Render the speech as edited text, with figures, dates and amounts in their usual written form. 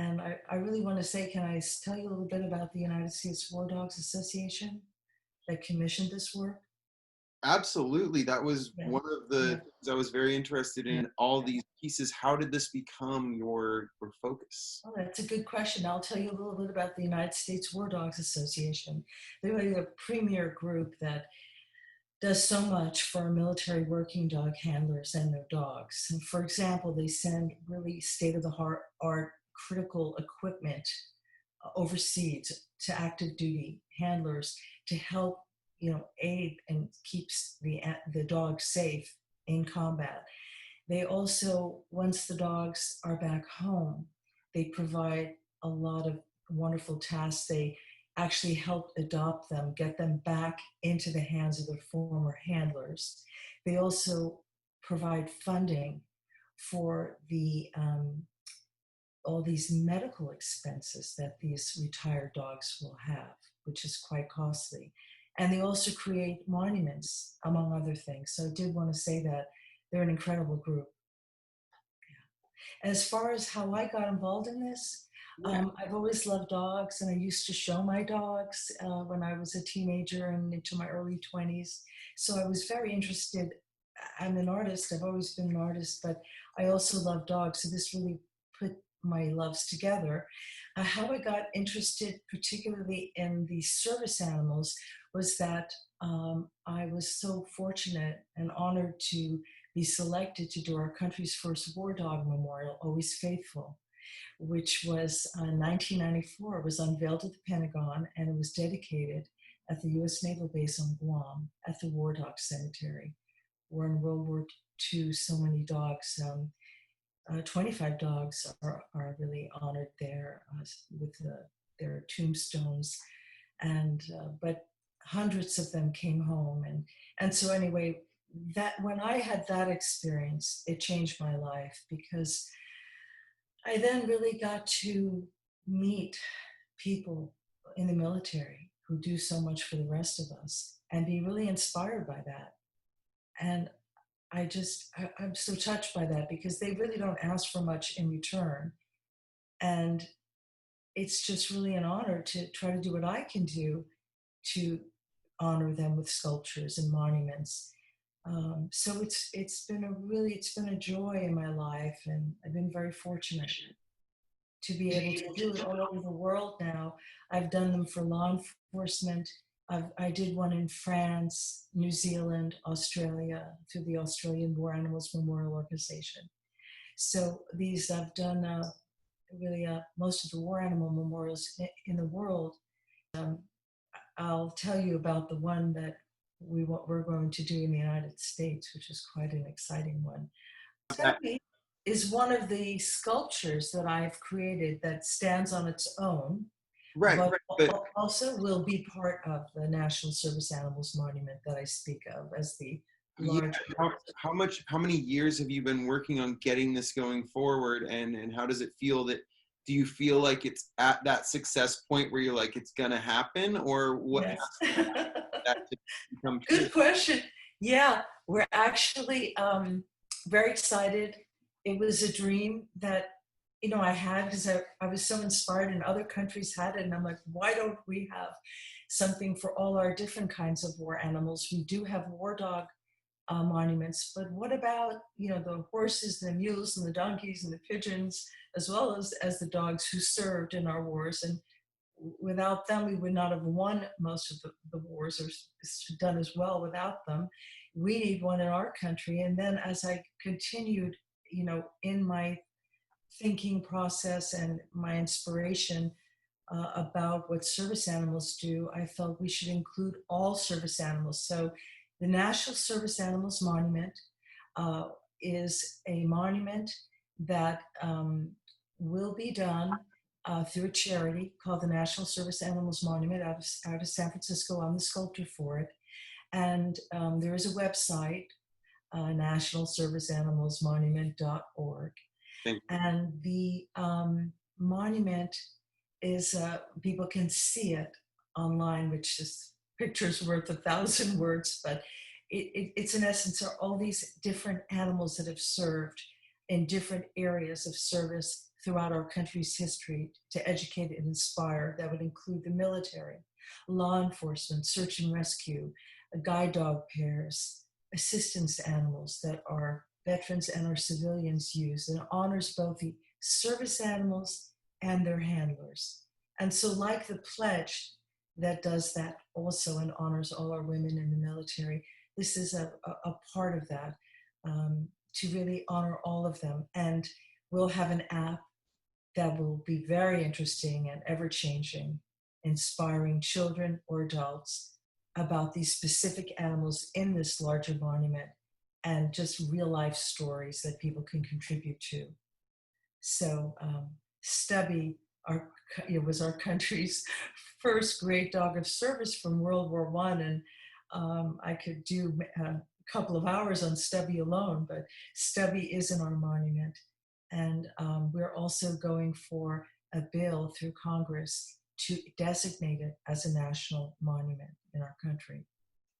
And I really want to say, can I tell you a little bit about the United States War Dogs Association that commissioned this work? Absolutely. That was Yeah, one of the yeah, things I was very interested in, all these pieces. How did this become your focus? well, that's a good question. I'll tell you a little bit about the United States War Dogs Association. They're really a premier group that does so much for military working dog handlers and their dogs. And for example, they send really state-of-the-art critical equipment overseas to active duty handlers to help, aid and keeps the dog safe in combat. They also, once the dogs are back home, they provide a lot of wonderful tasks. They actually help adopt them, get them back into the hands of their former handlers. They also provide funding for all these medical expenses that these retired dogs will have, which is quite costly. And they also create monuments, among other things. So I did want to say that they're an incredible group. As far as how I got involved in this, Yeah. I've always loved dogs, and I used to show my dogs when I was a teenager and into my early 20s. So I was very interested. I'm an artist, I've always been an artist, but I also love dogs. So this really put my loves together. How I got interested, particularly in the service animals, was that I was so fortunate and honored to be selected to do our country's first war dog memorial, Always Faithful, which was 1994. It was unveiled at the Pentagon, and it was dedicated at the U.S. Naval Base on Guam at the War Dog Cemetery, where in World War II, so many dogs, 25 dogs are really honored there with their tombstones. And but hundreds of them came home. And so anyway, that when I had that experience, it changed my life, because I then really got to meet people in the military who do so much for the rest of us and be really inspired by that. And I'm so touched by that, because they really don't ask for much in return. And it's just really an honor to try to do what I can do to honor them with sculptures and monuments. So it's been a joy in my life, and I've been very fortunate to be able to do it all over the world now. I've done them for law enforcement. I did one in France, New Zealand, Australia, through the Australian War Animals Memorial Organization. So these I've done really most of the war animal memorials in the world. Um, I'll tell you about the one that we're going to do in the United States, which is quite an exciting one. Tubby is one of the sculptures that I've created that stands on its own, Right, but right. But also will be part of the National Service Animals Monument that I speak of as the yeah, large. how many years have you been working on getting this going forward, and how does it feel that do you feel like it's at that success point where you're like it's gonna happen, or what has Yes. that to become true? Good question. Yeah, we're actually very excited. It was a dream that I had, because I was so inspired and other countries had it, and I'm like, why don't we have something for all our different kinds of war animals? We do have war dog monuments, but what about the horses and the mules and the donkeys and the pigeons, as well as the dogs who served in our wars? And without them, we would not have won most of the wars, or done as well without them. We need one in our country. And then as I continued, in my thinking process and my inspiration about what service animals do, I felt we should include all service animals. So the National Service Animals Monument uh, is a monument that will be done through a charity called the National Service Animals Monument out of San Francisco. I'm the sculptor for it. And there is a website, nationalserviceanimalsmonument.org. Thank And the monument is, people can see it online, which is pictures worth 1,000 words, but it's in essence are all these different animals that have served in different areas of service throughout our country's history to educate and inspire. That would include the military, law enforcement, search and rescue, guide dog pairs, assistance animals that our veterans and our civilians use, and honors both the service animals and their handlers. And so, like the pledge that does that also and honors all our women in the military, this is a part of that, to really honor all of them. And we'll have an app that will be very interesting and ever changing, inspiring children or adults about these specific animals in this larger monument and just real life stories that people can contribute to. So Stubby it was our country's first great dog of service from World War One, and I could do a couple of hours on Stubby alone. But Stubby is in our monument, and we're also going for a bill through Congress to designate it as a national monument in our country.